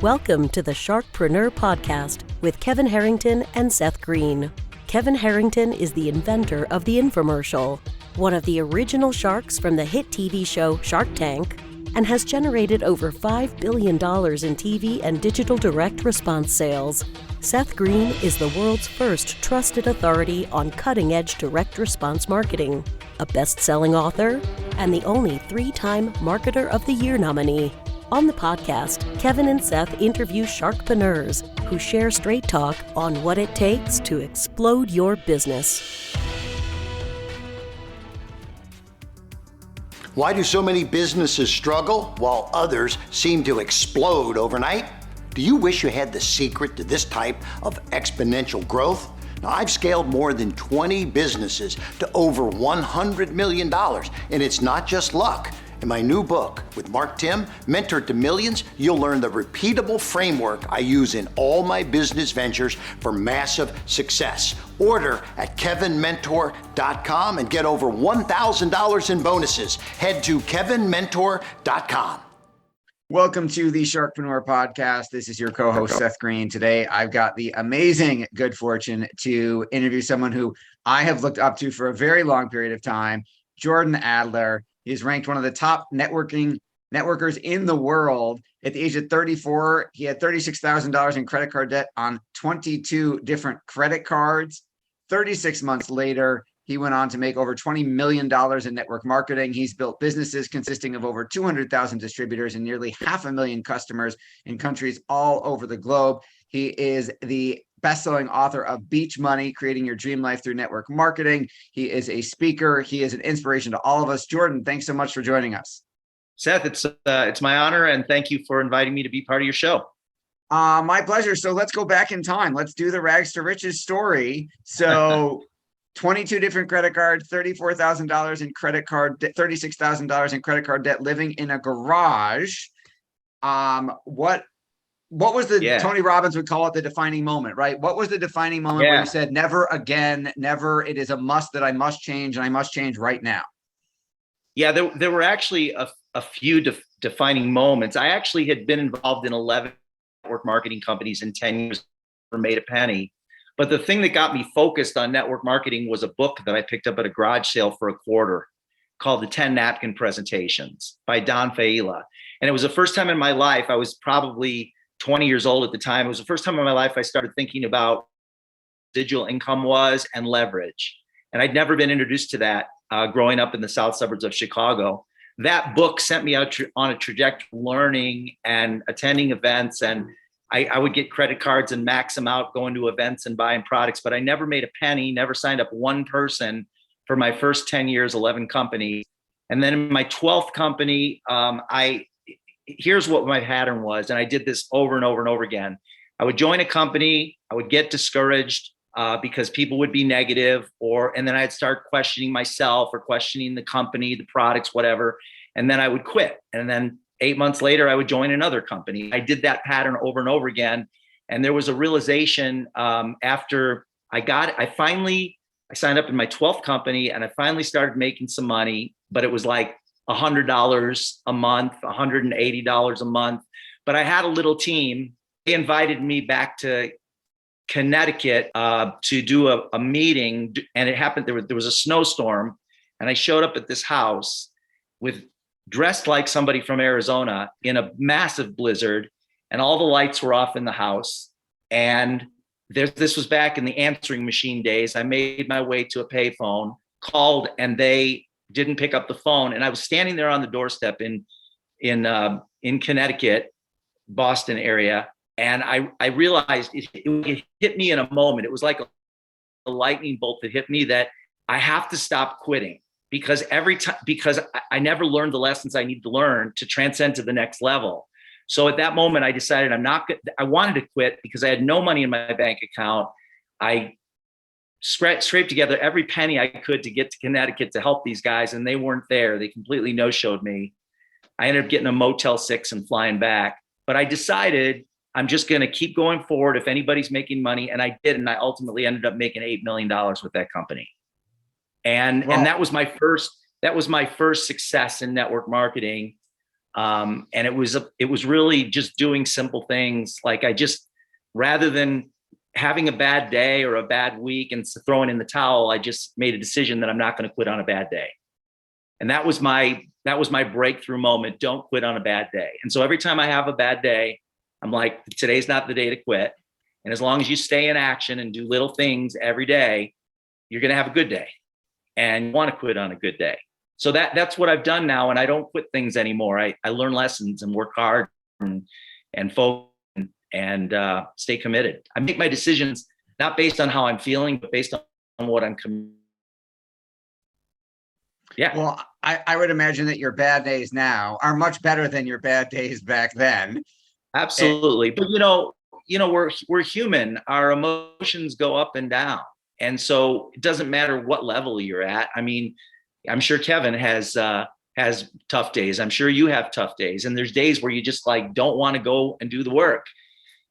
Welcome to the Sharkpreneur podcast with Kevin Harrington and Seth Greene. Kevin Harrington is the inventor of the infomercial, one of the original sharks from the hit TV show Shark Tank, and has generated over $5 billion in TV and digital direct response sales. Seth Greene is the world's first trusted authority on cutting-edge direct response marketing, a best-selling author, and the only 3-time Marketer of the Year nominee. On the podcast, Kevin and Seth interview sharkpreneurs who share straight talk on what it takes to explode your business. Why do so many businesses struggle while others seem to explode overnight? Do you wish you had the secret to this type of exponential growth? Now, I've scaled more than 20 businesses to over $100 million, and it's not just luck. In my new book with Mark Tim, Mentor to Millions, you'll learn the repeatable framework I use in all my business ventures for massive success. Order at kevinmentor.com and get over $1,000 in bonuses. Head to kevinmentor.com. Welcome to the Sharkpreneur podcast. This is your co-host, Seth Greene. Today, I've got the amazing good fortune to interview someone who I have looked up to for a very long period of time, Jordan Adler. He's ranked one of the top networkers in the world. At the age of 34, he had $36,000 in credit card debt on 22 different credit cards. 36 months later, he went on to make over $20 million in network marketing. He's built businesses consisting of over 200,000 distributors and nearly 500,000 customers in countries all over the globe. He is the best-selling author of Beach Money, Creating Your Dream Life Through Network Marketing. He is a speaker. He is an inspiration to all of us. Jordan, thanks so much for joining us. Seth, it's my honor, and thank you for inviting me to be part of your show. My pleasure. So let's go back in time. Let's do the rags to riches story. So 22 different credit cards, $34,000 in credit card debt, $36,000 in credit card debt, living in a garage. What was the Tony Robbins would call it the defining moment, right? What was the defining moment where you said, never again, never, it is a must that I must change and I must change right now? Yeah, there were actually a few defining moments. I actually had been involved in 11 network marketing companies in 10 years, never made a penny. But the thing that got me focused on network marketing was a book that I picked up at a garage sale for a quarter called The 10 Napkin Presentations by Don Failla. And it was the first time in my life, I was probably 20 years old at the time. It was the first time in my life I started thinking about residual income was and leverage. And I'd never been introduced to that growing up in the south suburbs of Chicago. That book sent me out on a trajectory of learning and attending events. And I would get credit cards and max them out going to events and buying products, but I never made a penny, never signed up one person for my first 10 years, 11 companies. And then in my 12th company, here's what my pattern was. And I did this over and over and over again. I would join a company, I would get discouraged because people would be negative, and then I'd start questioning myself or questioning the company, the products, whatever. And then I would quit. And then 8 months later, I would join another company. I did that pattern over and over again. And there was a realization after I signed up in my 12th company and I finally started making some money, but it was like $100 a month, $180 a month. But I had a little team. They invited me back to Connecticut to do a meeting. And it happened, there was a snowstorm. And I showed up at this house dressed like somebody from Arizona in a massive blizzard. And all the lights were off in the house. And this was back in the answering machine days. I made my way to a payphone, called, and they didn't pick up the phone. And I was standing there on the doorstep in Connecticut, Boston area. And I realized it hit me in a moment. It was like a lightning bolt that hit me that I have to stop quitting because I never learned the lessons I need to learn to transcend to the next level. So at that moment, I decided I wanted to quit because I had no money in my bank account. I scraped together every penny I could to get to Connecticut to help these guys, and they weren't there. They completely no-showed me. I ended up getting a Motel 6 and flying back. But I decided I'm just going to keep going forward if anybody's making money, and I did, and I ultimately ended up making $8 million with that company. And that was my first success in network marketing. And it was really just doing simple things. Like rather than having a bad day or a bad week and throwing in the towel, I just made a decision that I'm not going to quit on a bad day. And that was my breakthrough moment. Don't quit on a bad day. And so every time I have a bad day, I'm like, today's not the day to quit. And as long as you stay in action and do little things every day, you're going to have a good day, and you want to quit on a good day. So that's what I've done now. And I don't quit things anymore. I learn lessons and work hard and focus and stay committed. I make my decisions not based on how I'm feeling, but based on what I'm committed. Yeah. Well, I would imagine that your bad days now are much better than your bad days back then. Absolutely. But we're human. Our emotions go up and down. And so it doesn't matter what level you're at. I mean, I'm sure Kevin has tough days. I'm sure you have tough days. And there's days where you just like don't want to go and do the work.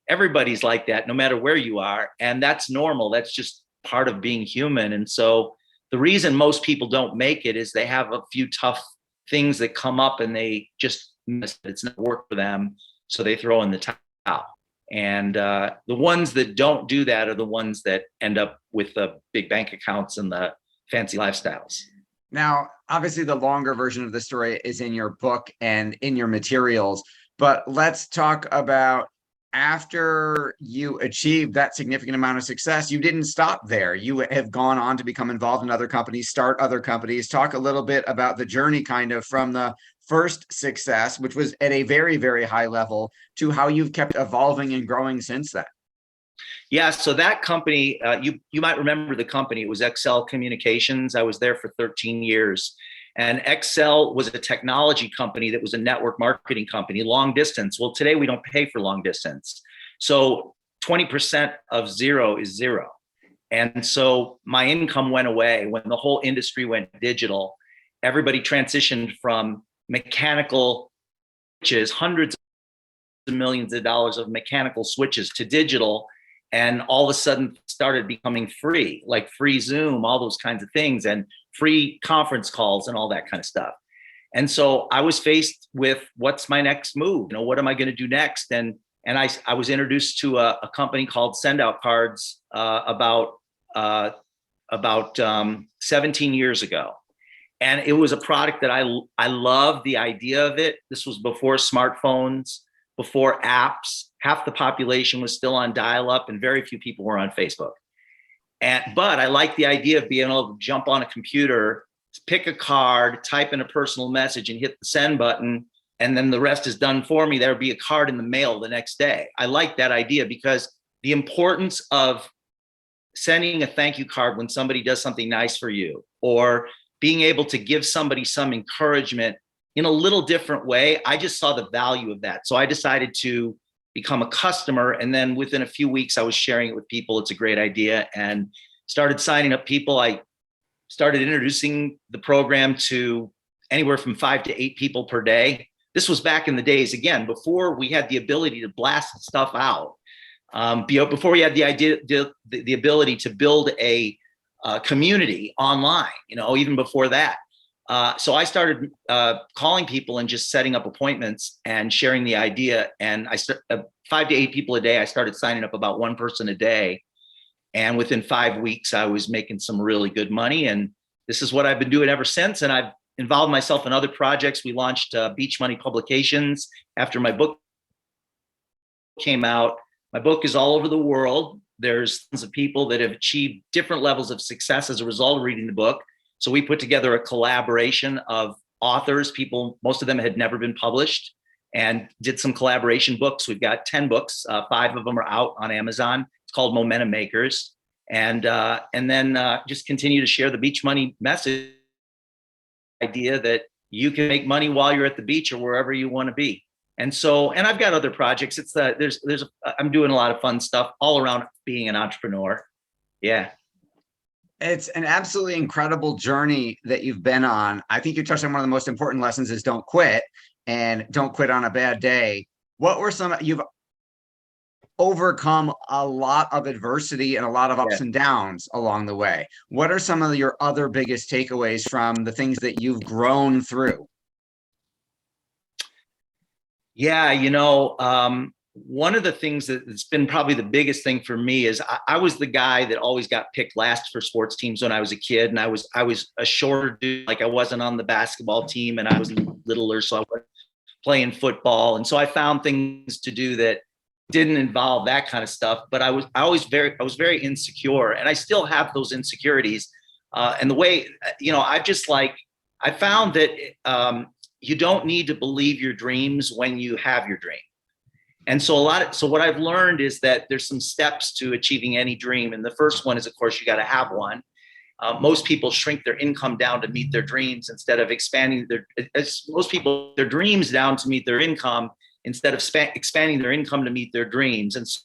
Everybody's like that, no matter where you are. And that's normal. That's just part of being human. And so the reason most people don't make it is they have a few tough things that come up and they just miss it. It's not work for them. So they throw in the towel. And the ones that don't do that are the ones that end up with the big bank accounts and the fancy lifestyles. Now, obviously, the longer version of the story is in your book and in your materials. But let's talk about after you achieved that significant amount of success, you didn't stop there. You have gone on to become involved in other companies, start other companies. Talk a little bit about the journey kind of from the first success, which was at a very, very high level, to how you've kept evolving and growing since then. Yeah, so that company, you might remember the company. It was Excel Communications. I was there for 13 years. And Excel was a technology company that was a network marketing company, long distance. Well, today we don't pay for long distance. So 20% of zero is zero. And so my income went away when the whole industry went digital. Everybody transitioned from mechanical switches, hundreds of millions of dollars of mechanical switches, to digital. And all of a sudden started becoming free, like free Zoom, all those kinds of things, and free conference calls and all that kind of stuff. And so I was faced with, what's my next move? What am I going to do next? And I was introduced to a company called Send Out Cards about 17 years ago. And it was a product that I loved the idea of it. This was before smartphones, before apps. Half the population was still on dial-up and very few people were on Facebook. But I liked the idea of being able to jump on a computer, pick a card, type in a personal message and hit the send button, and then the rest is done for me. There would be a card in the mail the next day. I liked that idea because the importance of sending a thank you card when somebody does something nice for you, or being able to give somebody some encouragement in a little different way. I just saw the value of that. So I decided to become a customer. And then within a few weeks, I was sharing it with people. It's a great idea, and started signing up people. I started introducing the program to anywhere from 5 to 8 people per day. This was back in the days, again, before we had the ability to blast stuff out. Before we had the ability to build a community online, even before that. So I started calling people and just setting up appointments and sharing the idea. And 5 to 8 people a day. I started signing up about one person a day. And within 5 weeks, I was making some really good money. And this is what I've been doing ever since. And I've involved myself in other projects. We launched Beach Money Publications after my book came out. My book is all over the world. There's tons of people that have achieved different levels of success as a result of reading the book. So we put together a collaboration of authors, people, most of them had never been published, and did some collaboration books. We've got 10 books. 5 of them are out on Amazon. It's called Momentum Makers. And then just continue to share the beach money message, idea that you can make money while you're at the beach or wherever you want to be. And I've got other projects. I'm doing a lot of fun stuff all around being an entrepreneur. Yeah. It's an absolutely incredible journey that you've been on. I think you touched on one of the most important lessons is don't quit, and don't quit on a bad day. What were you've overcome a lot of adversity and a lot of ups and downs along the way. What are some of your other biggest takeaways from the things that you've grown through? Yeah, one of the things that's been probably the biggest thing for me is I was the guy that always got picked last for sports teams when I was a kid, and I was a shorter dude, like I wasn't on the basketball team, and I was littler, so I wasn't playing football, and so I found things to do that didn't involve that kind of stuff. But I was very insecure, and I still have those insecurities. And the way I found that you don't need to believe your dreams when you have your dream. And so what I've learned is that there's some steps to achieving any dream. And the first one is, of course, you got to have one. Most people shrink their income down to meet their dreams instead of expanding their dreams down to meet their income instead of expanding their income to meet their dreams. And so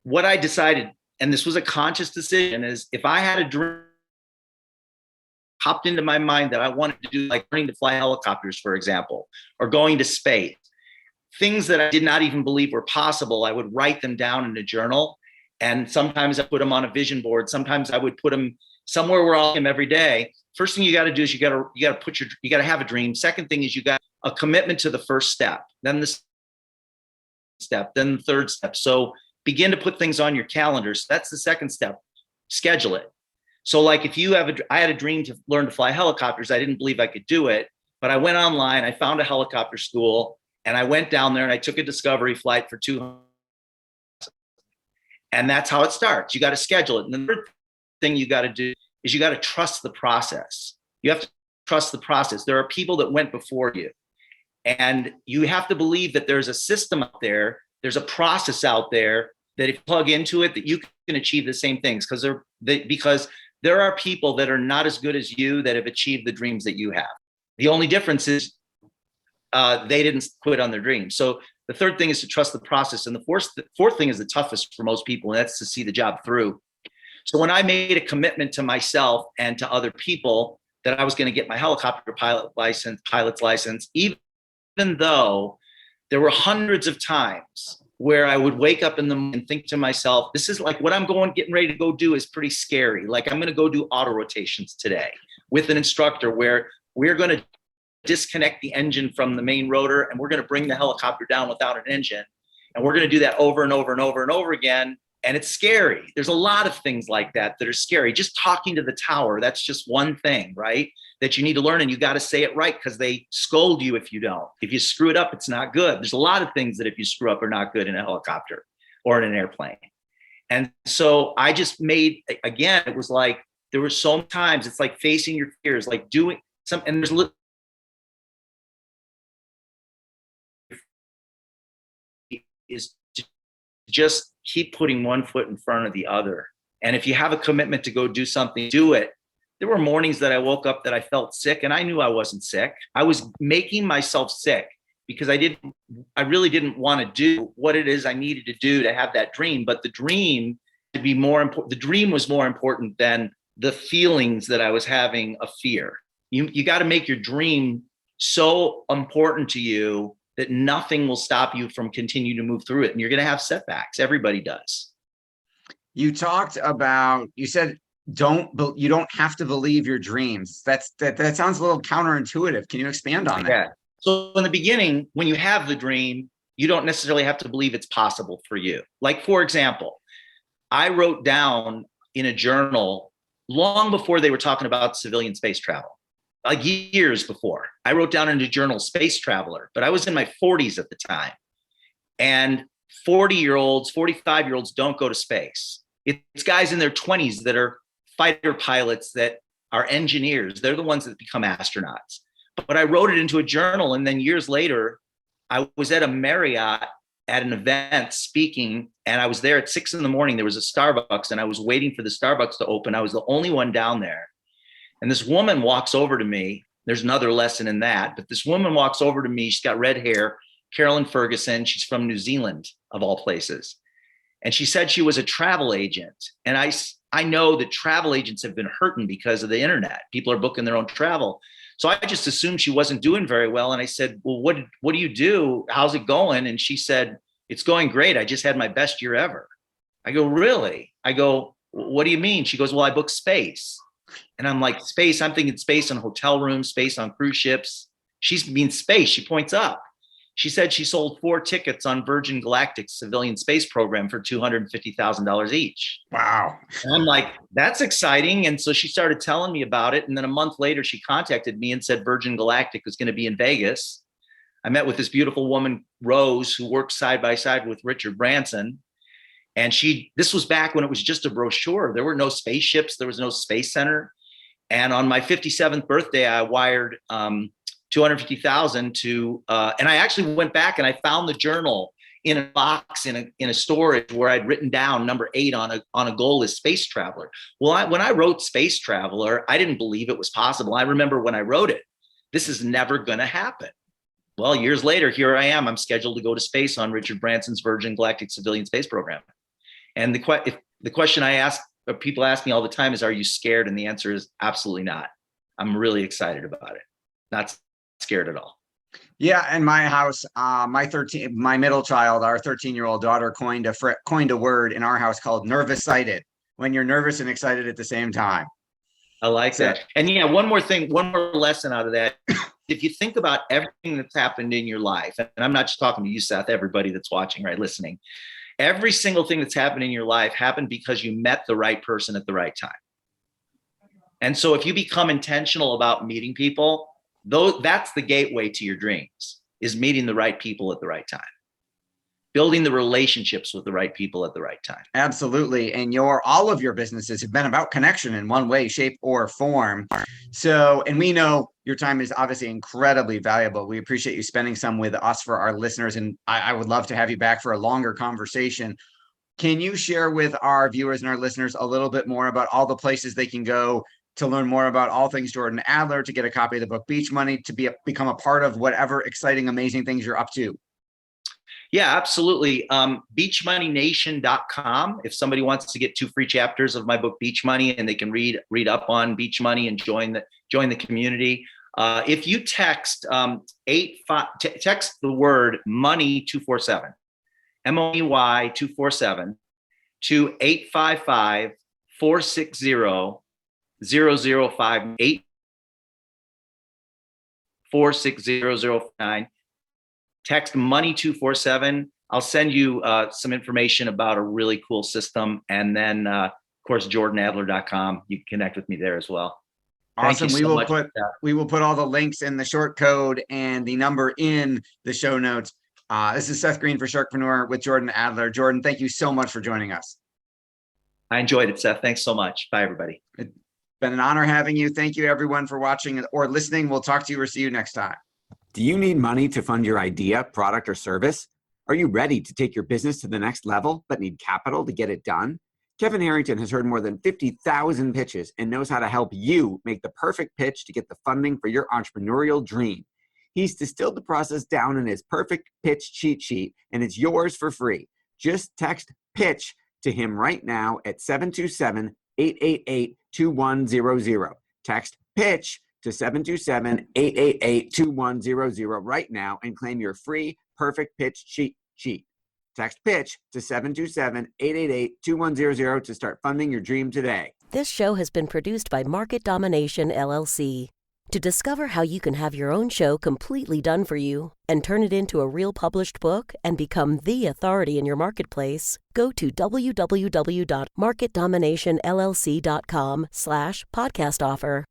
what I decided, and this was a conscious decision, is if I had a dream popped into my mind that I wanted to do, like learning to fly helicopters, for example, or going to space, things that I did not even believe were possible, I would write them down in a journal. And sometimes I put them on a vision board. Sometimes I would put them somewhere where I'll see them every day. First thing you got to do is you got to have a dream. Second thing is you got a commitment to the first step, then the step, then the third step. So begin to put things on your calendar. So that's the second step. Schedule it. So like if I had a dream to learn to fly helicopters. I didn't believe I could do it, but I went online, I found a helicopter school, and I went down there and I took a discovery flight for 200. And that's how it starts. You got to schedule it. And the third thing you got to do is you got to trust the process. You have to trust the process. There are people that went before you, and you have to believe that there's a system out there. There's a process out there that if you plug into it, that you can achieve the same things, because there are people that are not as good as you that have achieved the dreams that you have. The only difference is they didn't quit on their dreams. So the third thing is to trust the process. And the fourth thing is the toughest for most people, and that's to see the job through. So when I made a commitment to myself and to other people that I was going to get my helicopter pilot's license, even though there were hundreds of times where I would wake up in the morning and think to myself, this is like what I'm getting ready to go do is pretty scary. Like I'm going to go do auto rotations today with an instructor where we're going to disconnect the engine from the main rotor, and we're going to bring the helicopter down without an engine. And we're going to do that over and over and over and over again. And it's scary. There's a lot of things like that are scary. Just talking to the tower, that's just one thing, right? That you need to learn, and you got to say it right, because they scold you if you don't. If you screw it up, it's not good. There's a lot of things that if you screw up are not good in a helicopter or in an airplane. And so I just made, again, it was like, there were so many times, it's like facing your fears, like doing some, and there's is to just keep putting one foot in front of the other. And if you have a commitment to go do something, do it. There were mornings that I woke up that I felt sick, and I knew I wasn't sick. I was making myself sick because I really didn't want to do what it is I needed to do to have that dream. But the dream to be more important, the dream was more important than the feelings that I was having of fear. You got to make your dream so important to you that nothing will stop you from continuing to move through it. And you're going to have setbacks. Everybody does. You talked about, you said, you don't have to believe your dreams. That sounds a little counterintuitive. Can you expand on that? Yeah. So in the beginning, when you have the dream, you don't necessarily have to believe it's possible for you. Like, for example, I wrote down in a journal long before they were talking about civilian space travel. Like years before, I wrote down in a journal, space traveler, but I was in my 40s at the time. And 40-year-olds, 45-year-olds don't go to space. It's guys in their 20s that are fighter pilots, that are engineers. They're the ones that become astronauts. But I wrote it into a journal. And then years later, I was at a Marriott at an event speaking, and I was there at 6 a.m. There was a Starbucks, and I was waiting for the Starbucks to open. I was the only one down there. And this woman walks over to me. There's another lesson in that, but this woman walks over to me. She's got red hair, Carolyn Ferguson. She's from New Zealand, of all places. And she said she was a travel agent. And I know that travel agents have been hurting because of the internet. People are booking their own travel. So I just assumed she wasn't doing very well. And I said, well, what do you do? How's it going? And she said, it's going great. I just had my best year ever. I go, really? I go, what do you mean? She goes, well, I booked space. And I'm like, space? I'm thinking space on hotel rooms, space on cruise ships. She means space. She points up. She said she sold 4 tickets on Virgin Galactic's civilian space program for $250,000 each. Wow. And I'm like, that's exciting. And so she started telling me about it. And then a month later, she contacted me and said Virgin Galactic was going to be in Vegas. I met with this beautiful woman, Rose, who works side by side with Richard Branson. And this was back when it was just a brochure. There were no spaceships. There was no space center. And on my 57th birthday, I wired $250,000 to, and I actually went back and I found the journal in a box in a storage where I'd written down number 8 on a goal list, Space Traveler. Well, when I wrote Space Traveler, I didn't believe it was possible. I remember when I wrote it, this is never going to happen. Well, years later, here I am. I'm scheduled to go to space on Richard Branson's Virgin Galactic civilian space program. And the question I ask, or people ask me all the time is, are you scared? And the answer is absolutely not. I'm really excited about it. Not scared at all. Yeah, in my house, my middle child, our 13-year-old daughter coined a word in our house called nervous sighted, when you're nervous and excited at the same time. I like that. And yeah, one more lesson out of that. If you think about everything that's happened in your life, and I'm not just talking to you, Seth, everybody that's watching, right, listening, every single thing that's happened in your life happened because you met the right person at the right time. And so if you become intentional about meeting people, that's the gateway to your dreams, is meeting the right people at the right time, building the relationships with the right people at the right time. Absolutely. And all of your businesses have been about connection in one way, shape, or form. So, and we know your time is obviously incredibly valuable. We appreciate you spending some with us for our listeners. And I would love to have you back for a longer conversation. Can you share with our viewers and our listeners a little bit more about all the places they can go to learn more about all things Jordan Adler, to get a copy of the book Beach Money, to become a part of whatever exciting, amazing things you're up to? Yeah, absolutely. Beachmoneynation.com. If somebody wants to get 2 free chapters of my book, Beach Money, and they can read up on Beach Money and join the community. If you text text the word money 247, MONEY 247 to 855-460-0058, 460-0059. Text money 247. I'll send you some information about a really cool system. And then, of course, jordanadler.com. You can connect with me there as well. Awesome. We will put all the links in the short code and the number in the show notes. This is Seth Greene for Sharkpreneur with Jordan Adler. Jordan, thank you so much for joining us. I enjoyed it, Seth. Thanks so much. Bye, everybody. It's been an honor having you. Thank you, everyone, for watching or listening. We'll talk to you or see you next time. Do you need money to fund your idea, product, or service? Are you ready to take your business to the next level, but need capital to get it done? Kevin Harrington has heard more than 50,000 pitches and knows how to help you make the perfect pitch to get the funding for your entrepreneurial dream. He's distilled the process down in his perfect pitch cheat sheet, and it's yours for free. Just text PITCH to him right now at 727-888-2100. Text PITCH to 727-888-2100 right now and claim your free perfect pitch cheat sheet. Text PITCH to 727-888-2100 to start funding your dream today. This show has been produced by Market Domination, LLC. To discover how you can have your own show completely done for you and turn it into a real published book and become the authority in your marketplace, go to www.marketdominationllc.com/podcast offer.